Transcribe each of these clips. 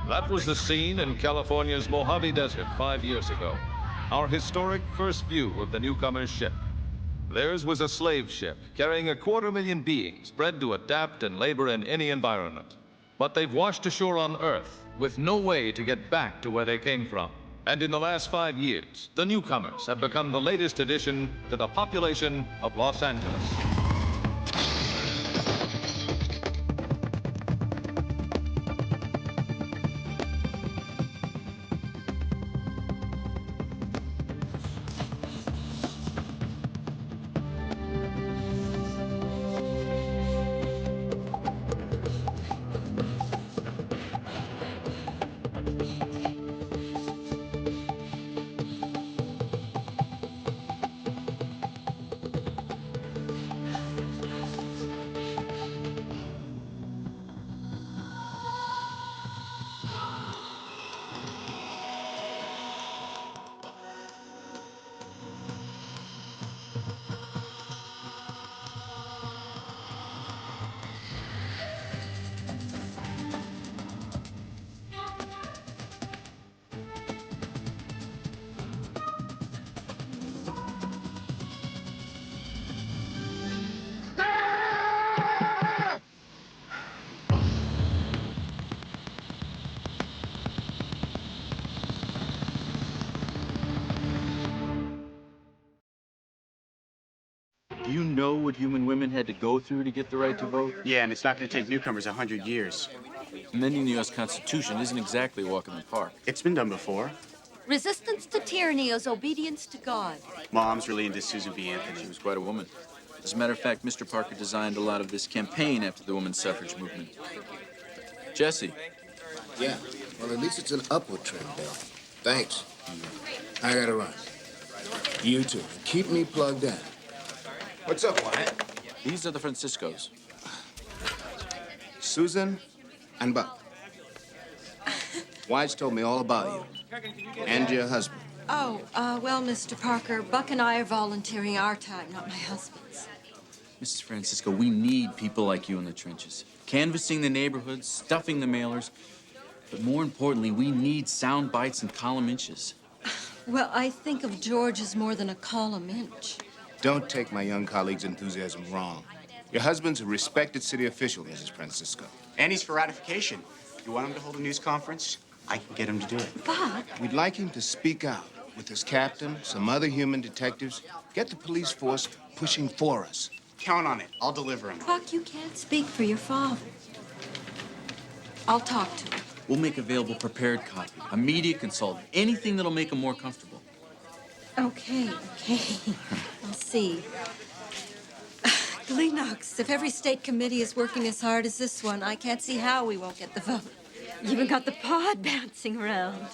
That was the scene in California's Mojave Desert 5 years ago. Our historic first view of the Newcomer's ship. Theirs was a slave ship carrying 250,000 beings bred to adapt and labor in any environment. But they've washed ashore on Earth with no way to get back to where they came from. And in the last 5 years, the Newcomers have become the latest addition to the population of Los Angeles. Do you know what human women had to go through to get the right to vote? Yeah, and it's not going to take newcomers 100 years. Amending the U.S. Constitution isn't exactly a walk in the park. It's been done before. Resistance to tyranny is obedience to God. Mom's really into Susan B. Anthony. She was quite a woman. As a matter of fact, Mr. Parker designed a lot of this campaign after the women's suffrage movement. Jesse. Yeah, well, at least it's an upward trend, Bill. Thanks. I gotta run. You too. Keep me plugged in. What's up, Wyatt? These are the Franciscos. Susan and Buck. Wyatt's told me all about you. And your husband. Oh, well, Mr. Parker, Buck and I are volunteering our time, not my husband's. Mrs. Francisco, we need people like you in the trenches. Canvassing the neighborhoods, stuffing the mailers. But more importantly, we need sound bites and column inches. Well, I think of George as more than a column inch. Don't take my young colleague's enthusiasm wrong. Your husband's a respected city official, Mrs. Francisco. And he's for ratification. You want him to hold a news conference? I can get him to do it. Buck? We'd like him to speak out with his captain, some other human detectives. Get the police force pushing for us. Count on it. I'll deliver him. Buck, you can't speak for your father. I'll talk to him. We'll make available prepared copy, a media consultant, anything that'll make him more comfortable. Okay. I'll see. Glenox, if every state committee is working as hard as this one, I can't see how we won't get the vote. You even got the pod bouncing around.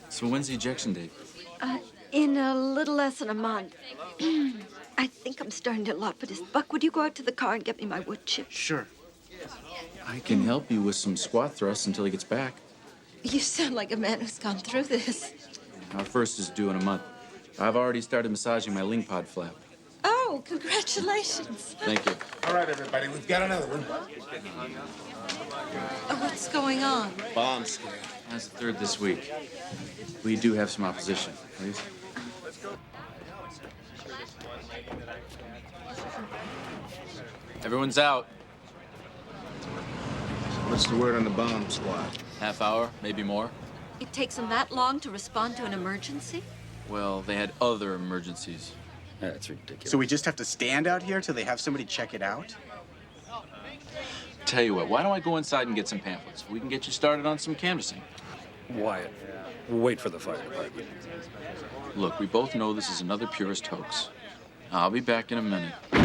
So when's the ejection date? In a little less than a month. I think I'm starting to lot, but Buck, would you go out to the car and get me my wood chip? Sure. I can help you with some squat thrusts until he gets back. You sound like a man who's gone through this. Our first is due in a month. I've already started massaging my ling pod flap. Oh, congratulations. Thank you. All right, everybody, we've got another one. What's going on? Bomb scare. That's the third this week. We do have some opposition, please. Everyone's out. What's the word on the bomb squad? Half hour, maybe more. It takes them that long to respond to an emergency? Well, they had other emergencies. That's ridiculous. So we just have to stand out here till they have somebody check it out? Tell you what, why don't I go inside and get some pamphlets? We can get you started on some canvassing. Wyatt, we'll wait for the fire department. Look, we both know this is another Purist hoax. I'll be back in a minute. Are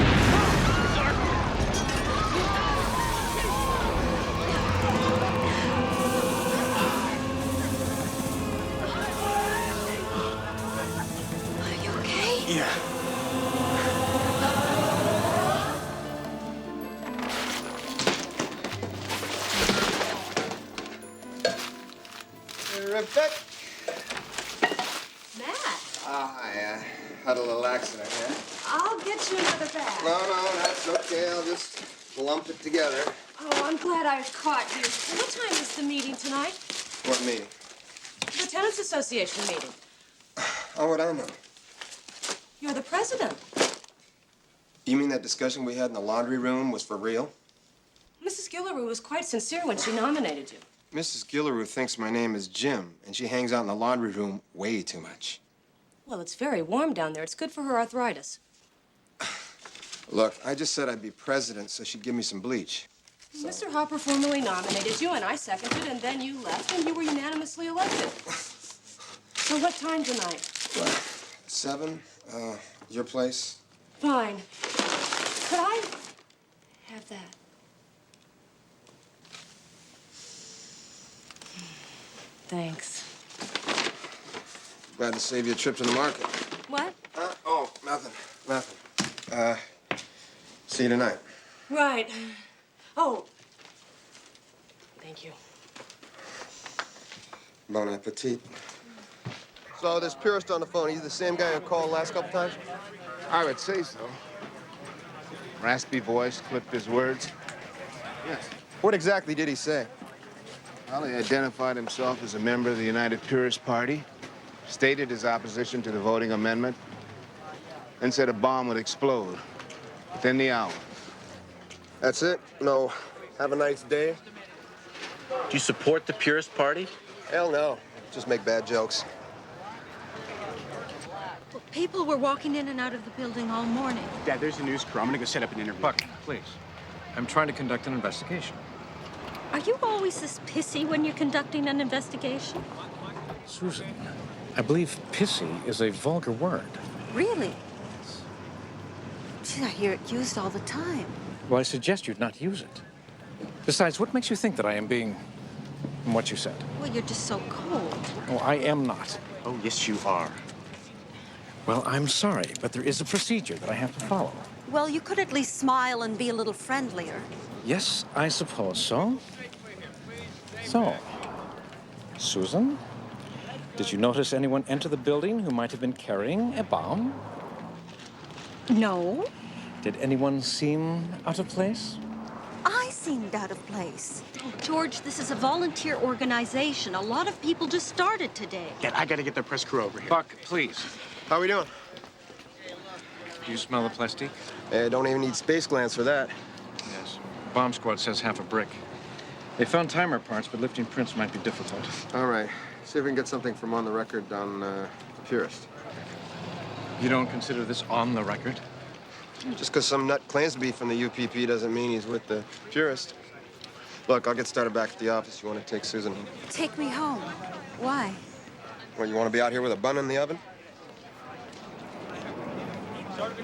you okay? Yeah. Matt. Hi. Had a little accident, yeah? I'll get you another bag. No, that's okay. I'll just lump it together. Oh, I'm glad I caught you. What time is the meeting tonight? What meeting? The Tenants Association meeting. Oh, what I know. You're the president. You mean that discussion we had in the laundry room was for real? Mrs. Guilleroo was quite sincere when she nominated you. Mrs. Guilleroo thinks my name is Jim, and she hangs out in the laundry room way too much. Well, it's very warm down there. It's good for her arthritis. Look, I just said I'd be president so she'd give me some bleach. Mr. Hopper formally nominated you, and I seconded, and then you left, and you were unanimously elected. So what time tonight? 7? Your place? Fine. Could I have that? Thanks. Glad to save you a trip to the market. What? Oh, nothing. See you tonight. Right. Oh. Thank you. Bon appetit. So there's Purist on the phone. He's the same guy who called last couple times? I would say so. Raspy voice, clipped his words. Yes. What exactly did he say? Well, he identified himself as a member of the United Purist Party, stated his opposition to the voting amendment, and said a bomb would explode within the hour. That's it? No, have a nice day? Do you support the Purist Party? Hell no. Just make bad jokes. Well, people were walking in and out of the building all morning. Dad, there's a news crew. I'm gonna go set up an interview. Buck, please. I'm trying to conduct an investigation. Are you always this pissy when you're conducting an investigation? Susan, I believe pissy is a vulgar word. Really? Gee, I hear it used all the time. Well, I suggest you not use it. Besides, what makes you think that I am being what you said? Well, you're just so cold. Oh, I am not. Oh, yes, you are. Well, I'm sorry, but there is a procedure that I have to follow. Well, you could at least smile and be a little friendlier. Yes, I suppose so. So, Susan, did you notice anyone enter the building who might have been carrying a bomb? No. Did anyone seem out of place? I seemed out of place. Oh, George, this is a volunteer organization. A lot of people just started today. Dad, I gotta get the press crew over here. Buck, please. How we doing? Do you smell the plastic? Don't even need space glands for that. Yes. Bomb squad says half a brick. They found timer parts, but lifting prints might be difficult. All right. See if we can get something from on the record on Purist. You don't consider this on the record? Just because some nut claims to be from the UPP doesn't mean he's with the Purist. Look, I'll get started back at the office. You want to take Susan home? Take me home. Why? Well, you want to be out here with a bun in the oven?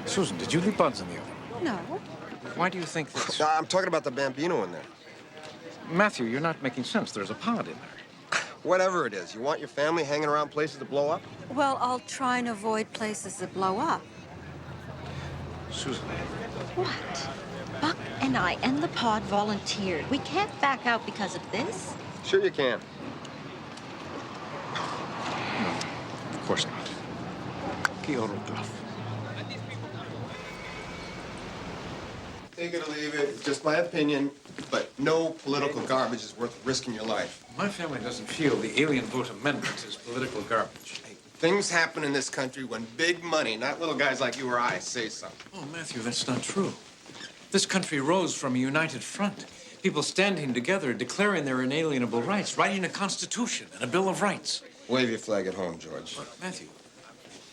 Susan, did you leave buns in the oven? No. Why do you think that's... I'm talking about the Bambino in there. Matthew, you're not making sense. There's a pod in there. Whatever it is, you want your family hanging around places that blow up? Well, I'll try and avoid places that blow up. Susan. What? Buck and I and the pod volunteered. We can't back out because of this. Sure you can. No, of course not. Take it or leave it. It's just my opinion, but no political garbage is worth risking your life. My family doesn't feel the alien vote amendment is political garbage. Hey, things happen in this country when big money, not little guys like you or I, say something. Oh, Matthew, that's not true. This country rose from a united front. People standing together, declaring their inalienable rights, writing a constitution and a Bill of Rights. Wave your flag at home, George. But, Matthew,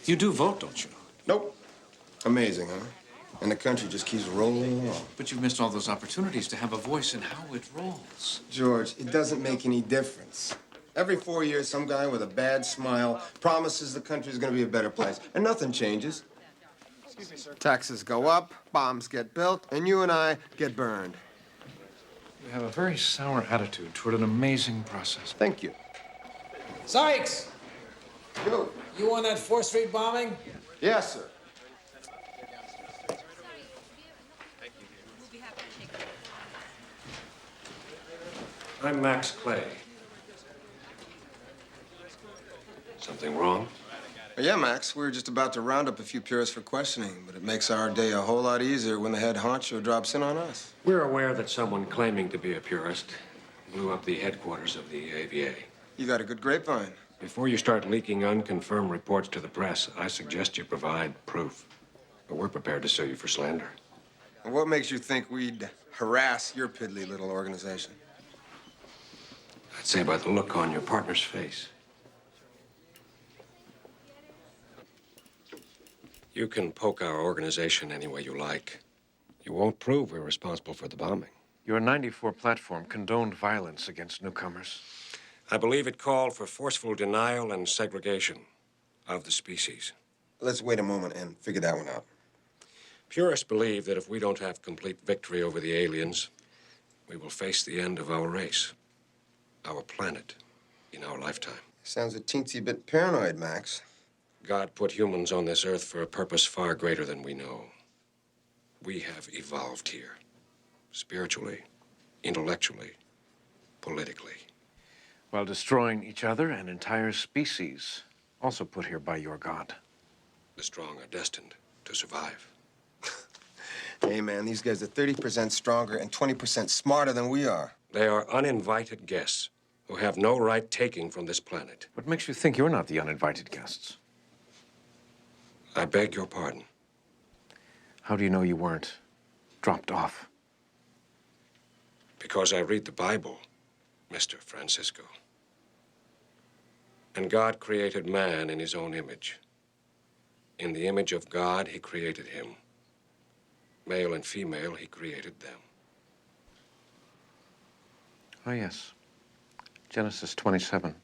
you do vote, don't you? Nope. Amazing, huh? And the country just keeps rolling along. But you've missed all those opportunities to have a voice in how it rolls. George, it doesn't make any difference. Every 4 years, some guy with a bad smile promises the country's gonna be a better place, and nothing changes. Excuse me, sir. Taxes go up, bombs get built, and you and I get burned. You have a very sour attitude toward an amazing process. Thank you. Sikes! Go. You on that 4th Street bombing? Yes, sir. I'm Max Clay. Something wrong? Yeah, Max, we were just about to round up a few purists for questioning, but it makes our day a whole lot easier when the head honcho drops in on us. We're aware that someone claiming to be a purist blew up the headquarters of the AVA. You got a good grapevine. Before you start leaking unconfirmed reports to the press, I suggest you provide proof. But we're prepared to sue you for slander. And what makes you think we'd harass your piddly little organization? I'd say by the look on your partner's face. You can poke our organization any way you like. You won't prove we're responsible for the bombing. Your 94 platform condoned violence against newcomers. I believe it called for forceful denial and segregation of the species. Let's wait a moment and figure that one out. Purists believe that if we don't have complete victory over the aliens, we will face the end of our race, our planet, in our lifetime. Sounds a teensy bit paranoid, Max. God put humans on this earth for a purpose far greater than we know. We have evolved here, spiritually, intellectually, politically. While destroying each other and entire species, also put here by your God. The strong are destined to survive. Hey, man, these guys are 30% stronger and 20% smarter than we are. They are uninvited guests who have no right taking from this planet. What makes you think you're not the uninvited guests? I beg your pardon. How do you know you weren't dropped off? Because I read the Bible, Mr. Francisco. And God created man in his own image. In the image of God, he created him. Male and female, he created them. Oh, yes. Genesis 27.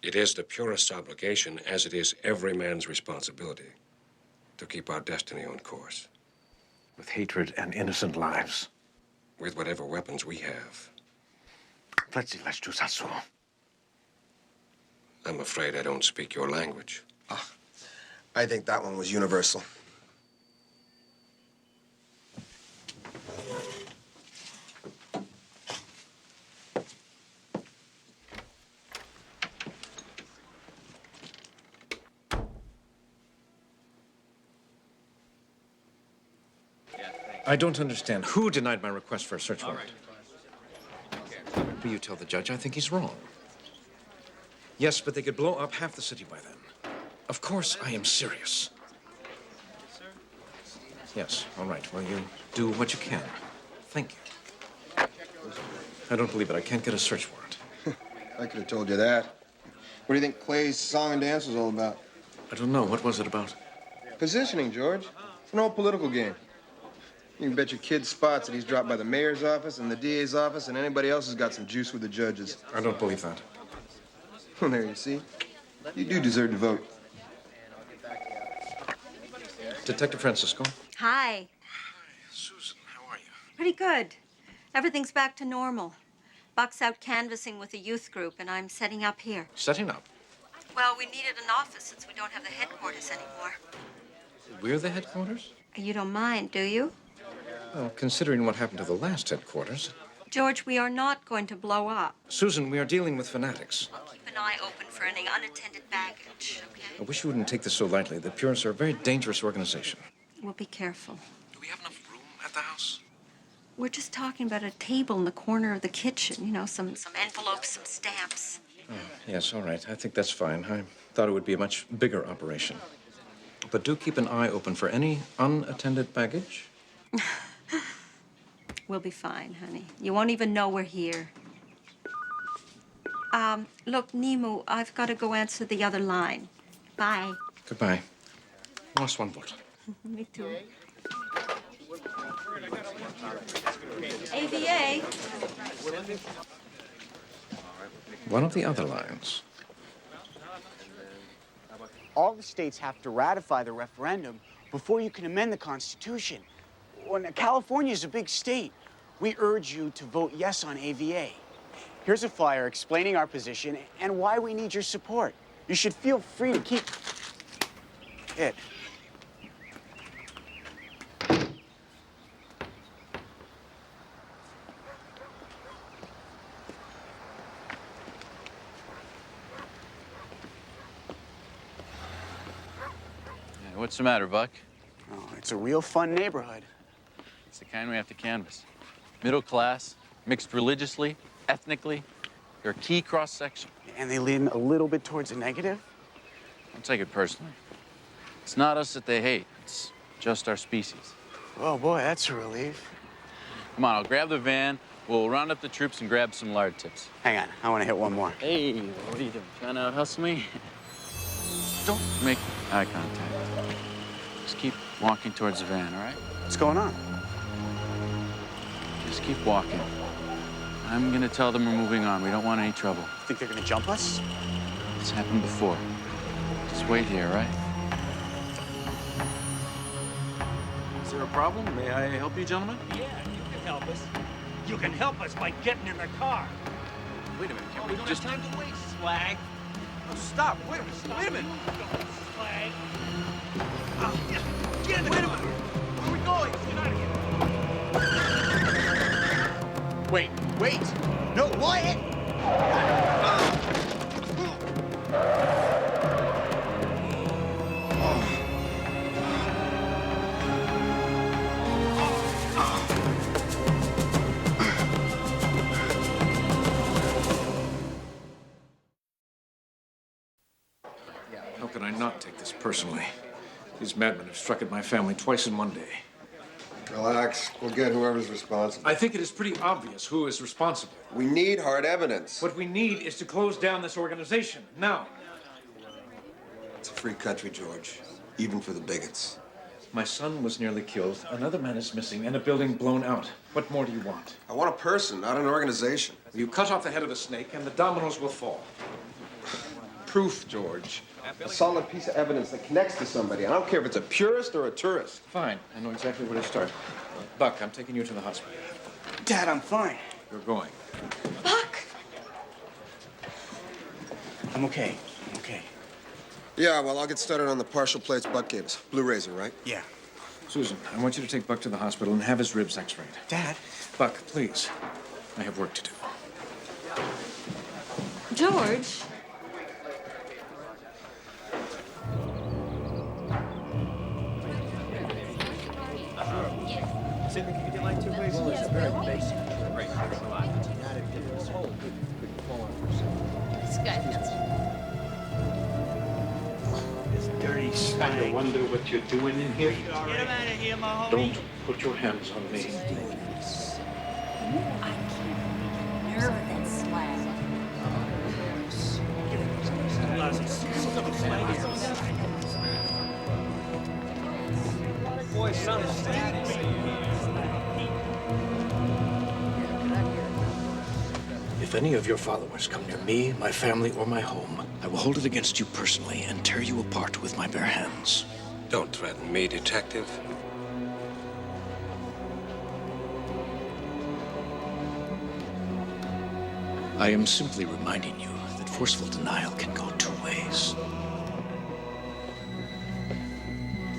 It is the purist's obligation, as it is every man's responsibility, to keep our destiny on course. With hatred and innocent lives. With whatever weapons we have. I'm afraid I don't speak your language. I think that one was universal. I don't understand. Who denied my request for a search warrant? Will you tell the judge I think he's wrong? Yes, but they could blow up half the city by then. Of course I am serious. Yes, all right. Well, you do what you can. Thank you. I don't believe it. I can't get a search warrant. I could have told you that. What do you think Clay's song and dance was all about? I don't know. What was it about? Positioning, George. It's an old political game. You can bet your kid spots that he's dropped by the mayor's office and the DA's office and anybody else who's got some juice with the judges. I don't believe that. Well, there you see. You do deserve to vote. Detective Francisco. Hi. Susan, how are you? Pretty good. Everything's back to normal. Buck's out canvassing with a youth group, and I'm setting up here. Setting up. Well, we needed an office since we don't have the headquarters anymore. We're the headquarters? You don't mind, do you? Well, considering what happened to the last headquarters. George, we are not going to blow up. Susan, we are dealing with fanatics. Keep an eye open for any unattended baggage, okay? I wish you wouldn't take this so lightly. The Purists are a very dangerous organization. We'll be careful. Do we have enough room at the house? We're just talking about a table in the corner of the kitchen. You know, some envelopes, some stamps. Oh, yes, all right. I think that's fine. I thought it would be a much bigger operation. But do keep an eye open for any unattended baggage. We'll be fine, honey. You won't even know we're here. Look, Nemo, I've got to go answer the other line. Bye. Goodbye. Lost one vote. Me too. AVA. One of the other lines. All the states have to ratify the referendum before you can amend the Constitution. Well, now, California is a big state. We urge you to vote yes on AVA. Here's a flyer explaining our position and why we need your support. You should feel free to keep it. What's the matter, Buck? Oh, it's a real fun neighborhood. It's the kind we have to canvass. Middle class, mixed religiously, ethnically. They're a key cross-section. And they lean a little bit towards the negative? Don't take it personally. It's not us that they hate. It's just our species. Oh, boy, that's a relief. Come on, I'll grab the van. We'll round up the troops and grab some lard tips. Hang on, I want to hit one more. Hey, what are you doing? Trying to out-hustle me? Don't make eye contact. Just keep walking towards the van, all right? What's going on? Just keep walking. I'm gonna tell them we're moving on. We don't want any trouble. Think they're gonna jump us? It's happened before. Just wait here, all right? Is there a problem? May I help you, gentlemen? Yeah, you can help us. You can help us by getting in the car. Wait a minute, can We we don't just... have time to waste, Slag. Oh, stop, wait a minute, wait a minute. Slag. Get in the car. Where are we going? Get out of here. Wait, wait! No, Wyatt! How can I not take this personally? These madmen have struck at my family twice in one day. Relax. We'll get whoever's responsible. I think it is pretty obvious who is responsible. We need hard evidence. What we need is to close down this organization, now. It's a free country, George. Even for the bigots. My son was nearly killed, another man is missing, and a building blown out. What more do you want? I want a person, not an organization. You cut off the head of the snake, and the dominoes will fall. Proof, George. A solid piece of evidence that connects to somebody. I don't care if it's a purist or a tourist. Fine. I know exactly where to start. Buck, I'm taking you to the hospital. Dad, I'm fine. You're going. Buck! I'm okay. I'm okay. Yeah, well, I'll get started on the partial plates Buck gave us. Blue Razor, right? Yeah. Susan, I want you to take Buck to the hospital and have his ribs x-rayed. Dad? Buck, please. I have work to do. George? Dirty slag. I wonder what you're doing in here. Get him out of here, my homie. Don't put your hands on me. I can't nerve of that slag. Boy, son of If any of your followers come near me, my family, or my home, I will hold it against you personally and tear you apart with my bare hands. Don't threaten me, Detective. I am simply reminding you that forceful denial can go two ways.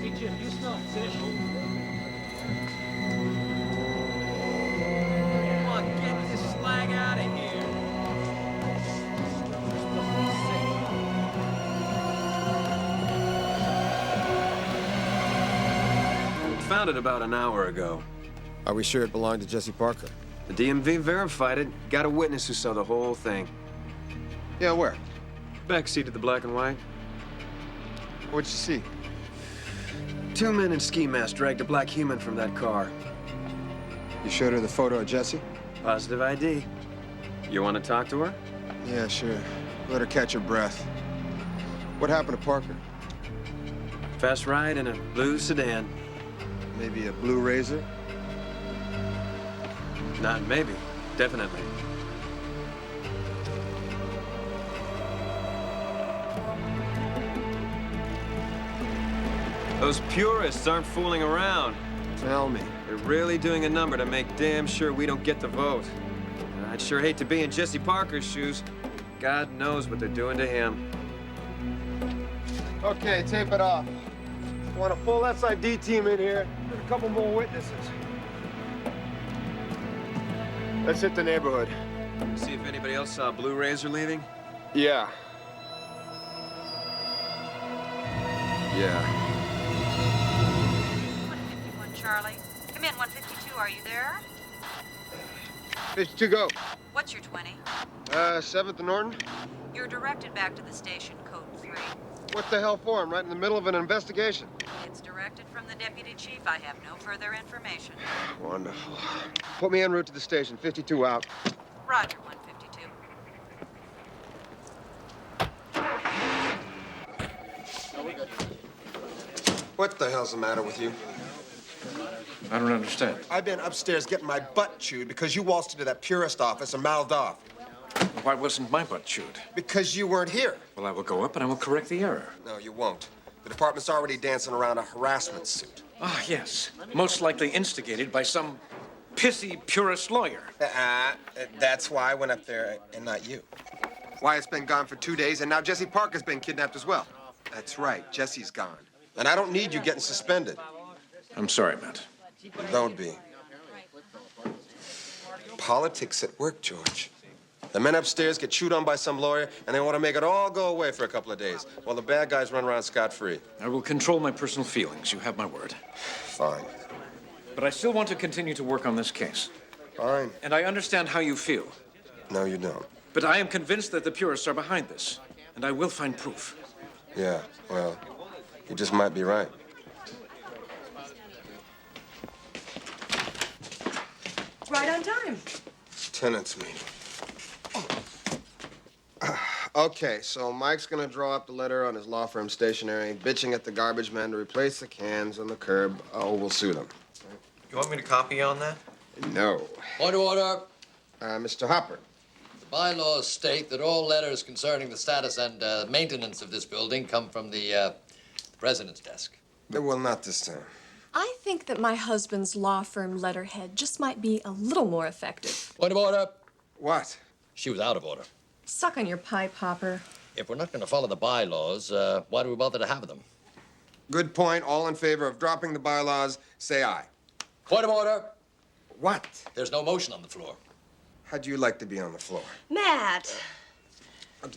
Hey, Jim, you smell fish? Come on, get this slag out of here. Found it about an hour ago. Are we sure it belonged to Jesse Parker? The DMV verified it. Got a witness who saw the whole thing. Yeah, where? Backseat of the black and white. What'd you see? Two men in ski masks dragged a black human from that car. You showed her the photo of Jesse? Positive ID. You want to talk to her? Yeah, sure. Let her catch her breath. What happened to Parker? Fast ride in a blue sedan. Maybe a blue Razor? Not maybe. Definitely. Those purists aren't fooling around. Tell me. They're really doing a number to make damn sure we don't get the vote. I'd sure hate to be in Jesse Parker's shoes. God knows what they're doing to him. Okay, tape it off. Want a full SID team in here and a couple more witnesses. Let's hit the neighborhood. See if anybody else saw Blue Razor leaving? Yeah. Yeah. 152, are you there? 52, go. What's your 20? 7th and Norton. You're directed back to the station, code 3. What the hell for? I'm right in the middle of an investigation. It's directed from the deputy chief. I have no further information. Wonderful. Put me en route to the station. 52 out. Roger, 152. What the hell's the matter with you? I don't understand. I've been upstairs getting my butt chewed because you waltzed into that Purist office and mouthed off. Why wasn't my butt chewed? Because you weren't here. Well, I will go up and I will correct the error. No, you won't. The department's already dancing around a harassment suit. Ah, yes. Most likely instigated by some pissy Purist lawyer. That's why I went up there and not you. Wyatt's been gone for 2 days, and now Jesse Parker's been kidnapped as well. That's right, Jesse's gone. And I don't need you getting suspended. I'm sorry, Matt. Don't be. Politics at work, George. The men upstairs get chewed on by some lawyer, and they want to make it all go away for a couple of days, while the bad guys run around scot-free. I will control my personal feelings. You have my word. Fine. But I still want to continue to work on this case. Fine. And I understand how you feel. No, you don't. But I am convinced that the Purists are behind this, and I will find proof. Yeah, well, you just might be right. Right on time. Tenants meeting. Okay, so Mike's gonna draw up the letter on his law firm stationery, bitching at the garbage men to replace the cans on the curb. Oh, we'll sue them. You want me to copy on that? No. Point of order. Mr. Hopper. The bylaws state that all letters concerning the status and maintenance of this building come from the president's desk. Well, not this time. I think that my husband's law firm letterhead just might be a little more effective. Point of order. What? She was out of order. Suck on your pipe, Hopper. If we're not going to follow the bylaws, why do we bother to have them? Good point. All in favor of dropping the bylaws, say aye. Point of order. What? There's no motion on the floor. How'd you like to be on the floor? Matt.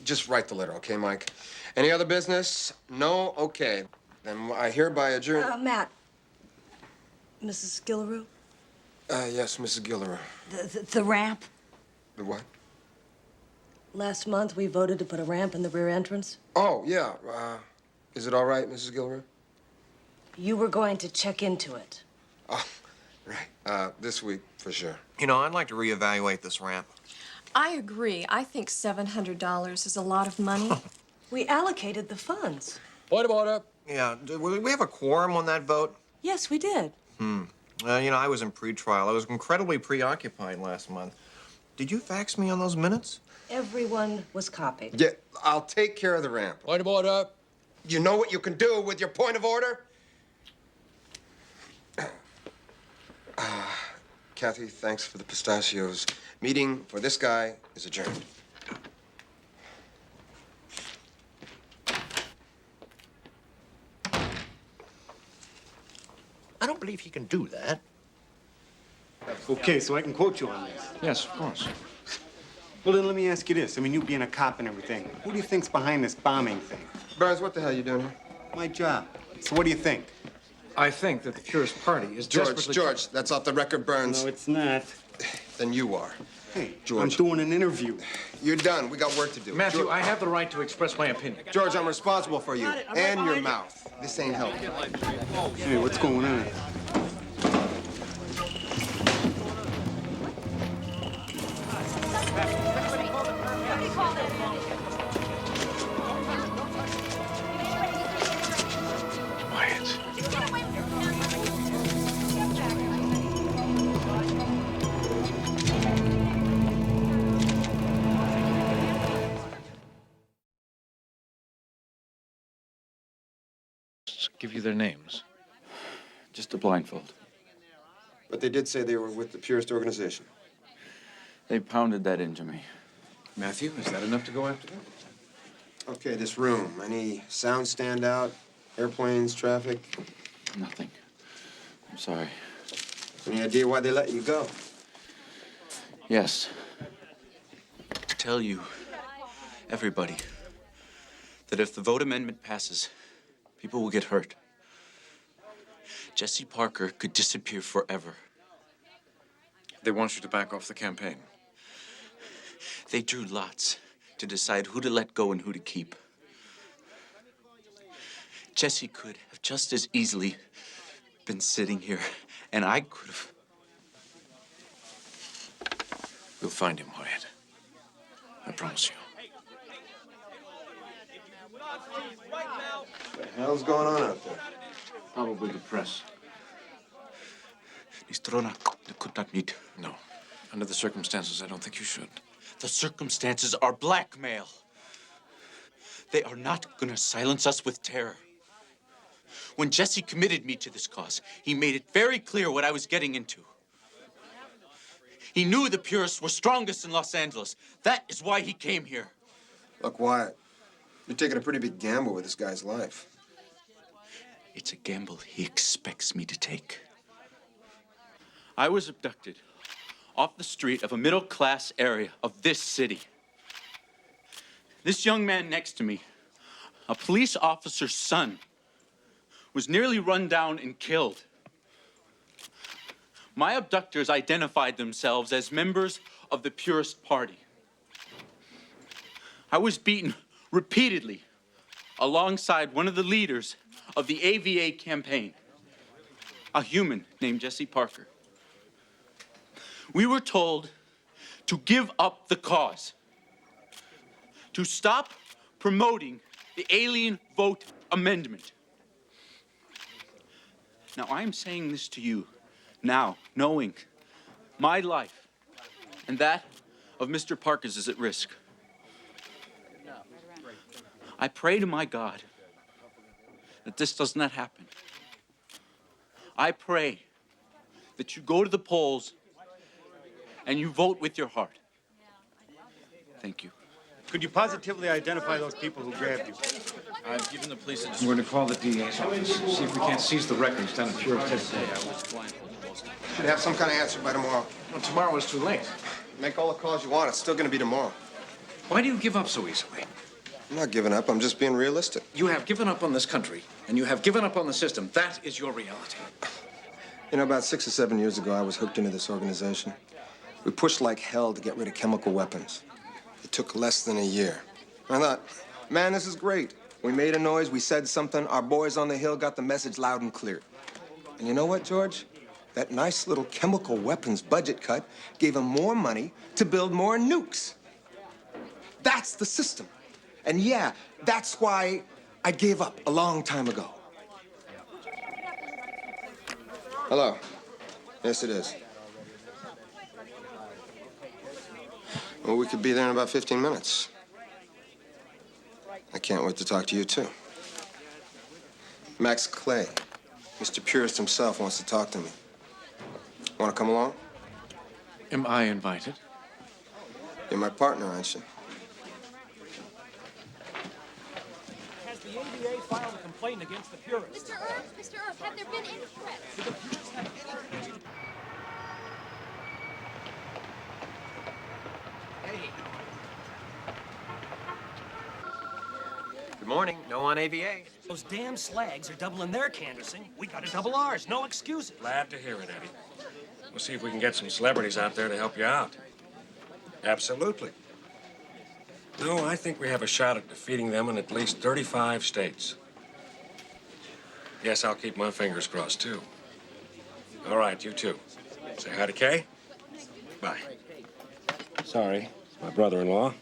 Just write the letter, okay, Mike? Any other business? No? Okay. Then I hereby adjourn. Matt. Mrs. Gillaroo? Yes, Mrs. Gillaroo. The ramp. The what? Last month, we voted to put a ramp in the rear entrance. Oh, yeah. Is it all right, Mrs. Gillaroo? You were going to check into it. Oh, right. This week, for sure. You know, I'd like to reevaluate this ramp. I agree. I think $700 is a lot of money. We allocated the funds. Point of order. Yeah, did we have a quorum on that vote? Yes, we did. You know, I was in pretrial. I was incredibly preoccupied last month. Did you fax me on those minutes? Everyone was copied. Yeah, I'll take care of the ramp. Point of order. You know what you can do with your point of order? Kathy, thanks for the pistachios. Meeting for this guy is adjourned. I don't believe he can do that. Okay, so I can quote you on this. Yes, of course. Well, then let me ask you this. I mean, you being a cop and everything, who do you think's behind this bombing thing? Burns, what the hell are you doing here? My job. So what do you think? I think that the Purist Party is George, that's off the record, Burns. No, it's not. Then you are. Hey, George. I'm doing an interview. You're done. We got work to do. Matthew, George, I have the right to express my opinion. George, I'm responsible for you and your mouth. This ain't helping. Hey, what's going on? Wyatt. Give you their names. Just a blindfold. But they did say they were with the Purist organization. They pounded that into me. Matthew, is that enough to go after them? Okay, this room. Any sound stand out? Airplanes, traffic? Nothing. I'm sorry. Any idea why they let you go? Yes. Tell you, everybody, that if the vote amendment passes, people will get hurt. Jesse Parker could disappear forever. They want you to back off the campaign. They drew lots to decide who to let go and who to keep. Jesse could have just as easily been sitting here, and I could have. We'll find him, Wyatt. I promise you. What the hell's going on out there? Probably the press. Could not meet. No. Under the circumstances, I don't think you should. The circumstances are blackmail. They are not gonna silence us with terror. When Jesse committed me to this cause, he made it very clear what I was getting into. He knew the Purists were strongest in Los Angeles. That is why he came here. Look, Wyatt, you're taking a pretty big gamble with this guy's life. It's a gamble he expects me to take. I was abducted off the street of a middle-class area of this city. This young man next to me, a police officer's son, was nearly run down and killed. My abductors identified themselves as members of the Purist Party. I was beaten repeatedly alongside one of the leaders of the AVA campaign, a human named Jesse Parker. We were told to give up the cause, to stop promoting the alien vote amendment. Now, I'm saying this to you now, knowing my life and that of Mr. Parker's is at risk. I pray to my God that this does not happen. I pray that you go to the polls and you vote with your heart. Thank you. Could you positively identify those people who grabbed you? I've given the police a description. We're going to call the DA's office, see if we can't seize the records down at Purist headquarters. Should have some kind of answer by tomorrow. Well, tomorrow is too late. Make all the calls you want. It's still going to be tomorrow. Why do you give up so easily? I'm not giving up. I'm just being realistic. You have given up on this country, and you have given up on the system. That is your reality. You know, about 6 or 7 years ago, I was hooked into this organization. We pushed like hell to get rid of chemical weapons. It took less than a year. I thought, man, this is great. We made a noise, we said something, our boys on the Hill got the message loud and clear. And you know what, George? That nice little chemical weapons budget cut gave them more money to build more nukes. That's the system. And yeah, that's why I gave up a long time ago. Hello. Yes, it is. Well, we could be there in about 15 minutes. I can't wait to talk to you, too. Max Clay, Mr. Purist himself, wants to talk to me. Want to come along? Am I invited? You're my partner, aren't you? Has the AVA filed a complaint against the Purists? Mr. Earth, have there been any threats? Good morning. No on AVA. Those damn slags are doubling their canvassing. We gotta double ours. No excuses. Glad to hear it, Eddie. We'll see if we can get some celebrities out there to help you out. Absolutely. No, I think we have a shot at defeating them in at least 35 states. Yes, I'll keep my fingers crossed, too. All right, you too. Say hi to Kay. Bye. Sorry, it's my brother-in-law.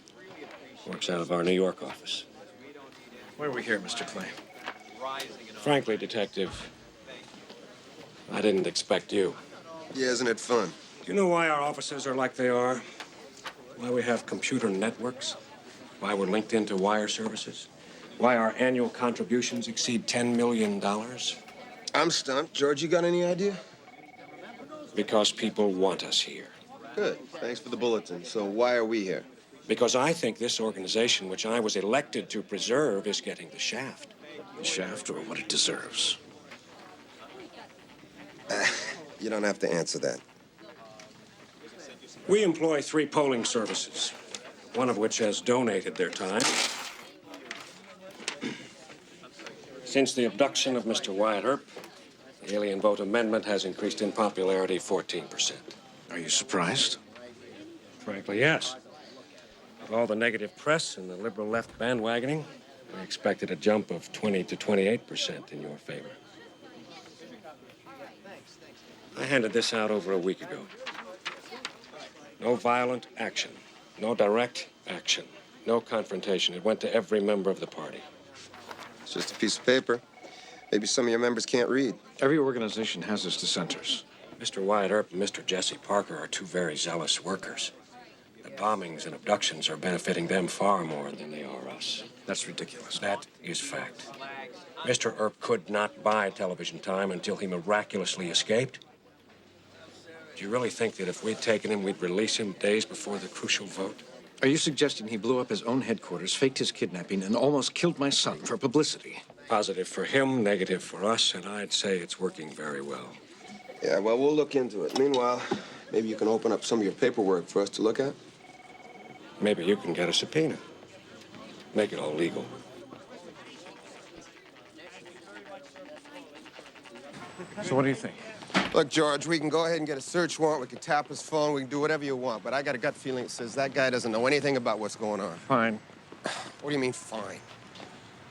Works out of our New York office. Why are we here, Mr. Clay? Frankly, Detective, I didn't expect you. Yeah, isn't it fun? Do you know why our offices are like they are? Why we have computer networks? Why we're linked into wire services? Why our annual contributions exceed $10 million? I'm stumped. George, you got any idea? Because people want us here. Good. Thanks for the bulletin. So why are we here? Because I think this organization, which I was elected to preserve, is getting the shaft. The shaft, or what it deserves? You don't have to answer that. We employ 3 polling services, one of which has donated their time. Since the abduction of Mr. Wyatt Earp, the alien vote amendment has increased in popularity 14%. Are you surprised? Frankly, yes. With all the negative press and the liberal left bandwagoning, we expected a jump of 20 to 28% in your favor. I handed this out over a week ago. No violent action, no direct action, no confrontation. It went to every member of the party. It's just a piece of paper. Maybe some of your members can't read. Every organization has its dissenters. Mr. Wyatt Earp and Mr. Jesse Parker are two very zealous workers. The bombings and abductions are benefiting them far more than they are us. That's ridiculous. That is fact. Mr. Earp could not buy television time until he miraculously escaped. Do you really think that if we'd taken him, we'd release him days before the crucial vote? Are you suggesting he blew up his own headquarters, faked his kidnapping, and almost killed my son for publicity? Positive for him, negative for us, and I'd say it's working very well. Yeah, well, we'll look into it. Meanwhile, maybe you can open up some of your paperwork for us to look at. Maybe you can get a subpoena. Make it all legal. So what do you think? Look, George, we can go ahead and get a search warrant. We can tap his phone. We can do whatever you want. But I got a gut feeling that says that guy doesn't know anything about what's going on. Fine. What do you mean, fine?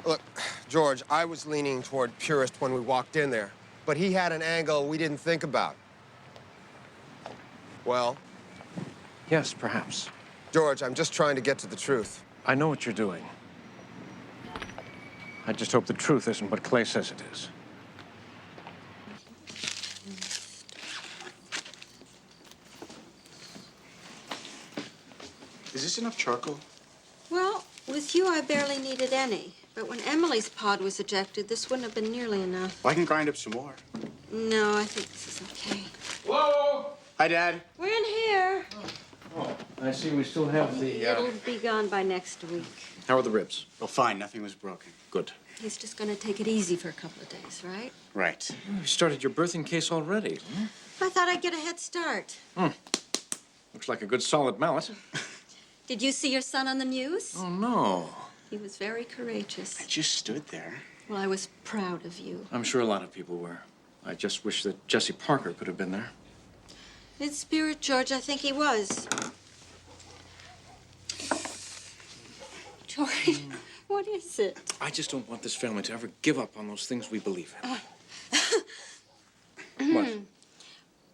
Look, George, I was leaning toward Purist when we walked in there. But he had an angle we didn't think about. Well? Yes, perhaps. George, I'm just trying to get to the truth. I know what you're doing. I just hope the truth isn't what Clay says it is. Is this enough charcoal? Well, with you, I barely needed any. But when Emily's pod was ejected, this wouldn't have been nearly enough. Well, I can grind up some more. No, I think this is okay. Whoa! Hi, Dad. We're in here. Oh, I see we still have the, It'll be gone by next week. How are the ribs? Oh, fine. Nothing was broken. Good. He's just going to take it easy for a couple of days, right? Right. You started your birthing case already. I thought I'd get a head start. Looks like a good solid mallet. Did you see your son on the news? Oh, no. He was very courageous. I just stood there. Well, I was proud of you. I'm sure a lot of people were. I just wish that Jesse Parker could have been there. In spirit, George, I think he was. George, what is it? I just don't want this family to ever give up on those things we believe in. What?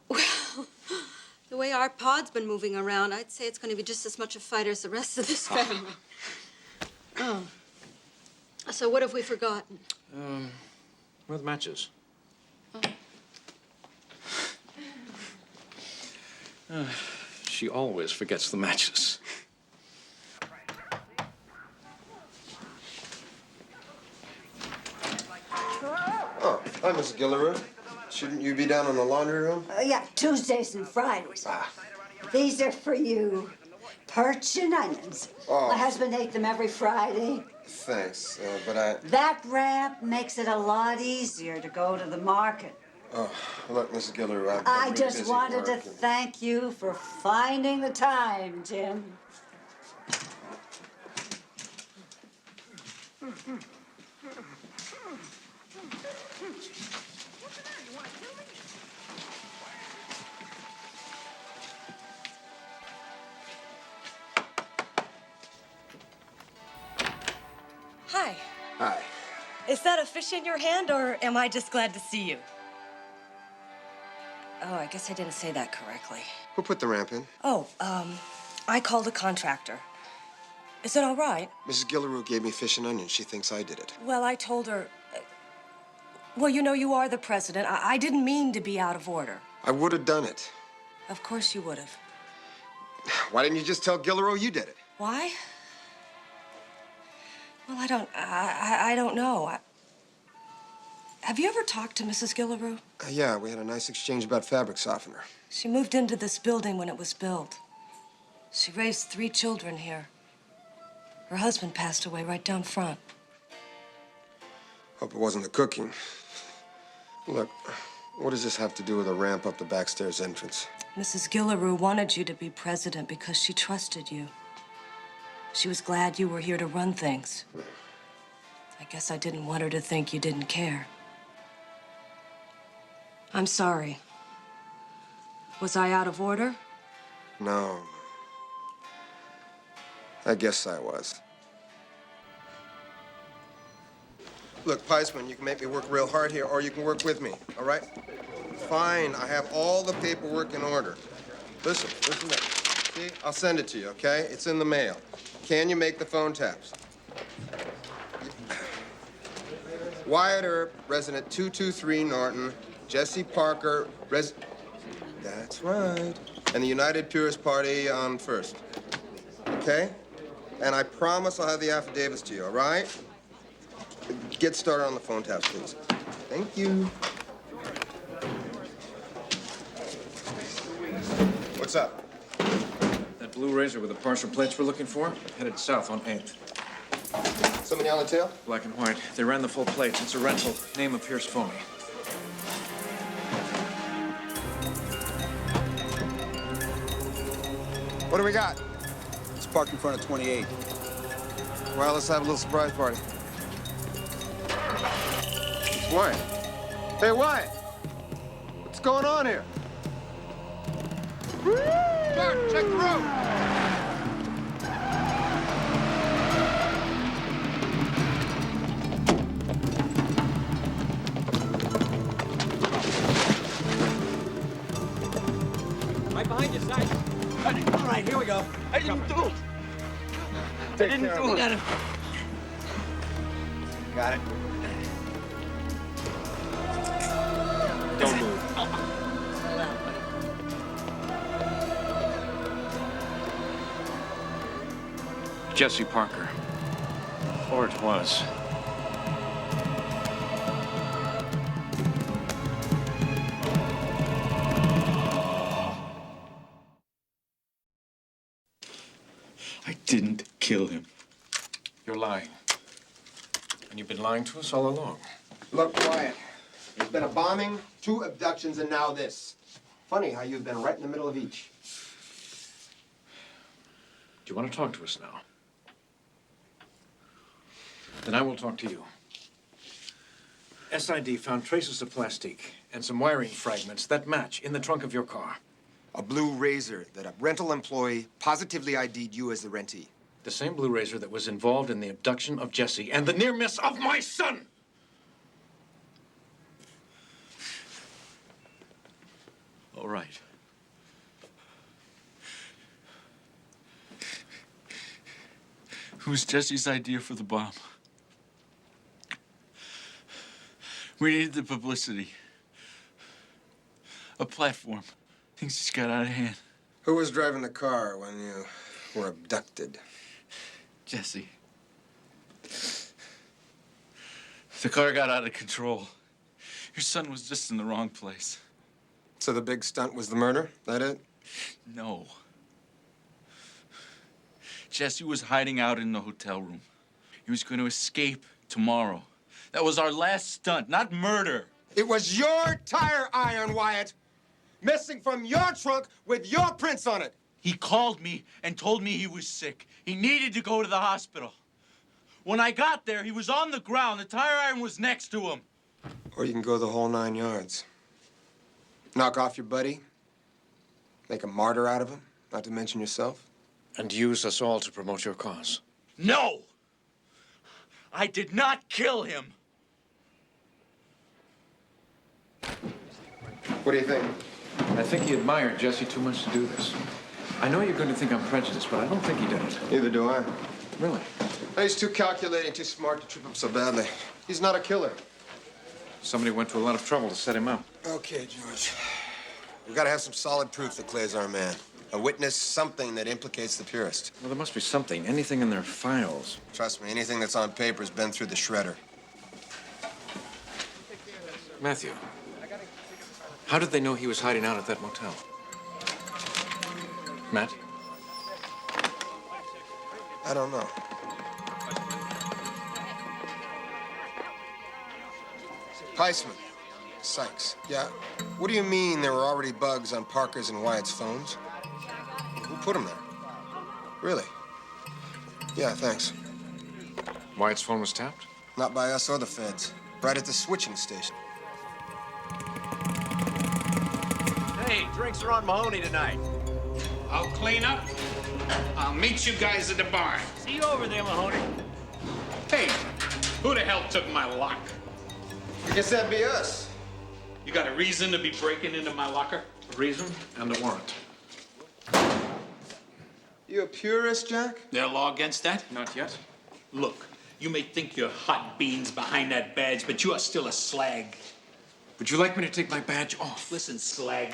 Well, the way our pod's been moving around, I'd say it's going to be just as much a fight as the rest of this family. Oh. So what have we forgotten? Where are the matches? She always forgets the matches. Oh, hi, Miss Gillaroo. Shouldn't you be down in the laundry room? Yeah, Tuesdays and Fridays. These are for you. Perch and onions. Oh. My husband ate them every Friday. Thanks, but I... That ramp makes it a lot easier to go to the market. Oh, look, Mrs. Gillaroo, I'm I really just busy wanted to working. thank you for finding the time, Jim. Hi. Hi. Is that a fish in your hand, or am I just glad to see you? Oh, I guess I didn't say that correctly. Who put the ramp in? Oh, I called a contractor. Is it all right? Mrs. Gillaroo gave me fish and onions. She thinks I did it. Well, I told her... well, you know, you are the president. I didn't mean to be out of order. I would have done it. Of course you would have. Why didn't you just tell Gillaroo you did it? Why? Well, I don't know. Have you ever talked to Mrs. Gillaroo? Yeah, we had a nice exchange about fabric softener. She moved into this building when it was built. She raised 3 children here. Her husband passed away right down front. Hope it wasn't the cooking. Look, what does this have to do with a ramp up the backstairs entrance? Mrs. Gillaroo wanted you to be president because she trusted you. She was glad you were here to run things. I guess I didn't want her to think you didn't care. I'm sorry. Was I out of order? No. I guess I was. Look, Peisman, you can make me work real hard here, or you can work with me, all right? Fine, I have all the paperwork in order. Listen up. See, I'll send it to you, okay? It's in the mail. Can you make the phone taps? Wyatt Earp, resident 223 Norton. Jesse Parker, That's right. And the United Purist Party on First. Okay? And I promise I'll have the affidavits to you, all right? Get started on the phone taps, please. Thank you. What's up? That blue Razor with the partial plates we're looking for, headed south on 8th. Somebody on the tail? Black and white. They ran the full plates. It's a rental. Name appears phony. What do we got? It's parked in front of 28. Well, let's have a little surprise party. It's Wyatt. Hey, Wyatt! What's going on here? George, check the road! Right behind you, Sikes. All right, here we go. I didn't do it. I didn't do it. Got him. Got it. Don't move. Jesse Parker. Or it was. I didn't kill him. You're lying. And you've been lying to us all along. Look, Wyatt, there's been a bombing, 2 abductions, and now this. Funny how you've been right in the middle of each. Do you want to talk to us now? Then I will talk to you. SID found traces of plastique and some wiring fragments that match in the trunk of your car. A blue Razor that a rental employee positively ID'd you as the rentee. The same blue Razor that was involved in the abduction of Jesse and the near miss of my son! All right. It was Jesse's idea for the bomb. We needed the publicity. A platform. Things just got out of hand. Who was driving the car when you were abducted? Jesse. The car got out of control. Your son was just in the wrong place. So the big stunt was the murder? That it? No. Jesse was hiding out in the hotel room. He was going to escape tomorrow. That was our last stunt, not murder. It was your tire iron, Wyatt. Missing from your trunk with your prints on it. He called me and told me he was sick. He needed to go to the hospital. When I got there, he was on the ground. The tire iron was next to him. Or you can go the whole 9 yards. Knock off your buddy. Make a martyr out of him, not to mention yourself. And use us all to promote your cause. No! I did not kill him. What do you think? I think he admired Jesse too much to do this. I know you're going to think I'm prejudiced, but I don't think he did it. Neither do I. Really? He's too calculating, too smart to trip up so badly. He's not a killer. Somebody went to a lot of trouble to set him up. Okay, George. We gotta have some solid proof that Clay's our man. A witness, something that implicates the Purist. Well, there must be something. Anything in their files. Trust me, anything that's on paper has been through the shredder. Matthew, how did they know he was hiding out at that motel? Matt? I don't know. Peisman. Sikes. Yeah. What do you mean there were already bugs on Parker's and Wyatt's phones? Who put them there? Really? Yeah, thanks. Wyatt's phone was tapped? Not by us or the feds. Right at the switching station. Hey, drinks are on Mahoney tonight. I'll clean up. I'll meet you guys at the barn. See you over there, Mahoney. Hey, who the hell took my lock? I guess that'd be us. You got a reason to be breaking into my locker? A reason and a warrant. You a purist, Jack? Their law against that? Not yet. Look, you may think you're hot beans behind that badge, but you are still a slag. Would you like me to take my badge off? Listen, slag.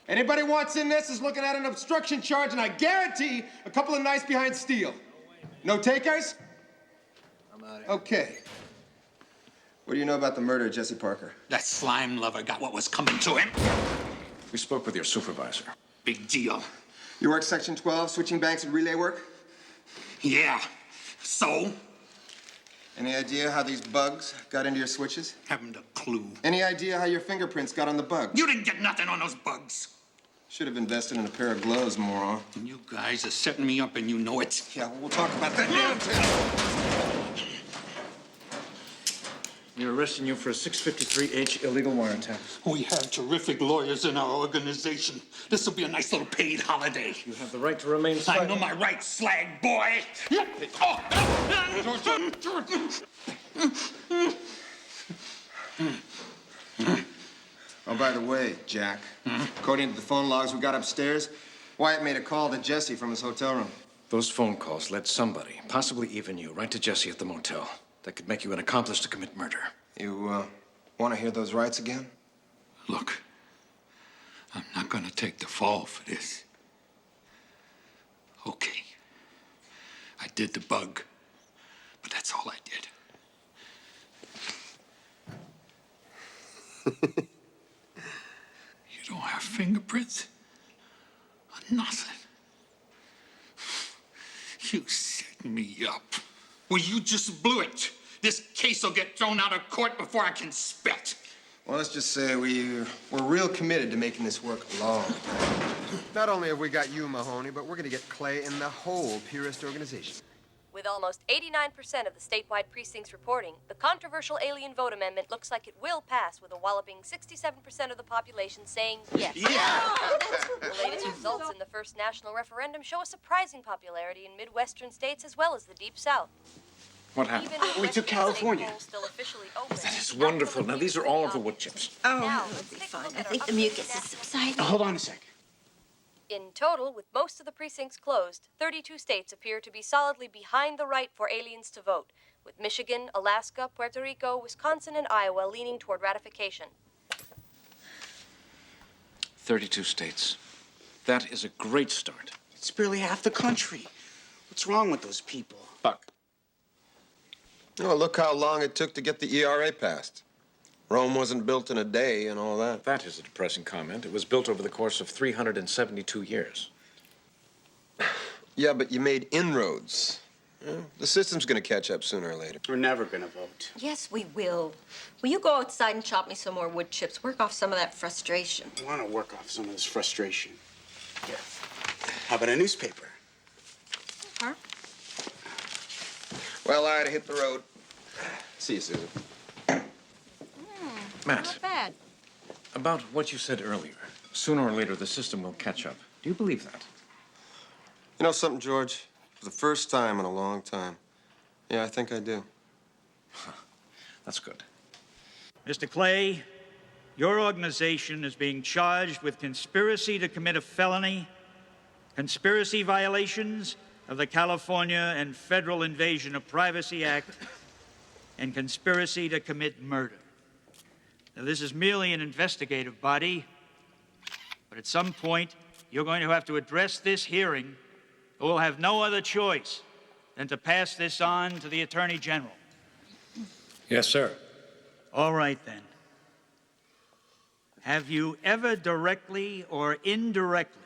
Anybody wants in this is looking at an obstruction charge, and I guarantee a couple of nights behind steel. No takers? I'm out of here. Okay. What do you know about the murder of Jesse Parker? That slime lover got what was coming to him. We spoke with your supervisor. Big deal. You work Section 12, switching banks and relay work? Yeah. So? Any idea how these bugs got into your switches? Haven't a clue. Any idea how your fingerprints got on the bugs? You didn't get nothing on those bugs. Should have invested in a pair of gloves, moron. And you guys are setting me up and you know it. Yeah, we'll talk about that later. We're arresting you for a 653H illegal wiretap. We have terrific lawyers in our organization. This will be a nice little paid holiday. You have the right to remain silent. I know my rights, slag boy. Oh, by the way, Jack, according to the phone logs we got upstairs, Wyatt made a call to Jesse from his hotel room. Those phone calls led somebody, possibly even you, right to Jesse at the motel. That could make you an accomplice to commit murder. You, want to hear those rights again? Look, I'm not gonna take the fall for this. Okay, I did the bug, but that's all I did. You don't have fingerprints? Nothing. You set me up. Well, you just blew it. This case will get thrown out of court before I can spit. Well, let's just say we're real committed to making this work long. Not only have we got you, Mahoney, but we're going to get Clay in the whole Purist organization. With almost 89% of the statewide precincts reporting, the controversial alien vote amendment looks like it will pass with a walloping 67% of the population saying yes. Yeah! The latest results in the first national referendum show a surprising popularity in Midwestern states as well as the Deep South. What happened? We took California. Still officially open. That is wonderful. Now, these are all of the wood chips. Oh, that'll be fine. I think the mucus is subsiding. Hold on a sec. In total, with most of the precincts closed, 32 states appear to be solidly behind the right for aliens to vote, with Michigan, Alaska, Puerto Rico, Wisconsin, and Iowa leaning toward ratification. 32 states. That is a great start. It's barely half the country. What's wrong with those people? Buck. Oh, look how long it took to get the ERA passed. Rome wasn't built in a day and all that. That is a depressing comment. It was built over the course of 372 years. Yeah, but you made inroads. Yeah, the system's gonna catch up sooner or later. We're never gonna vote. Yes, we will. Will you go outside and chop me some more wood chips? Work off some of that frustration. I want to work off some of this frustration. Here. How about a newspaper? Huh? Well, I had to hit the road. See you, Susan. Matt, Not bad. about what you said earlier, sooner or later the system will catch up. Do you believe that? You know something, George? For the first time in a long time. Yeah, I think I do. That's good. Mr. Clay, your organization is being charged with conspiracy to commit a felony, conspiracy violations of the California and Federal Invasion of Privacy Act, and conspiracy to commit murder. Now, this is merely an investigative body, but at some point, you're going to have to address this hearing, or we'll have no other choice than to pass this on to the Attorney General. Yes, sir. All right, then. Have you ever directly or indirectly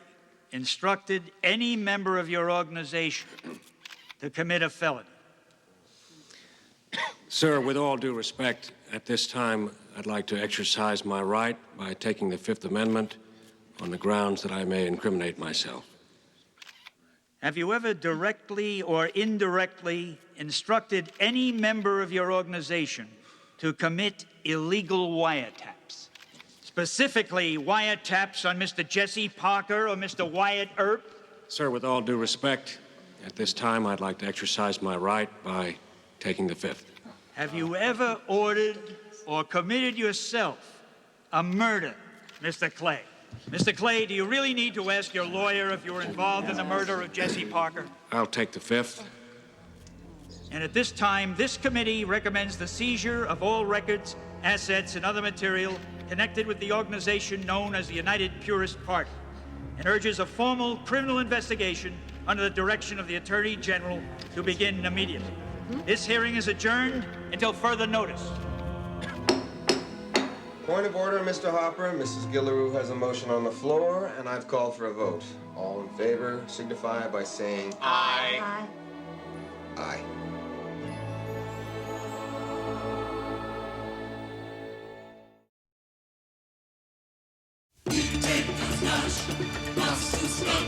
instructed any member of your organization to commit a felony? Sir, with all due respect, at this time, I'd like to exercise my right by taking the Fifth Amendment on the grounds that I may incriminate myself. Have you ever directly or indirectly instructed any member of your organization to commit illegal wiretaps. Specifically, wiretaps on Mr. Jesse Parker or Mr. Wyatt Earp. Sir, with all due respect, at this time I'd like to exercise my right by taking the fifth. Have you ever ordered or committed yourself a murder, Mr. Clay? Mr. Clay, do you really need to ask your lawyer if you were involved in the murder of Jesse Parker? I'll take the fifth. And at this time, this committee recommends the seizure of all records, assets, and other material connected with the organization known as the United Purist Party, and urges a formal criminal investigation under the direction of the Attorney General to begin immediately. This hearing is adjourned until further notice. Point of order, Mr. Hopper. Mrs. Gillaroo has a motion on the floor, and I've called for a vote. All in favor signify by saying Aye. aye. Nasus,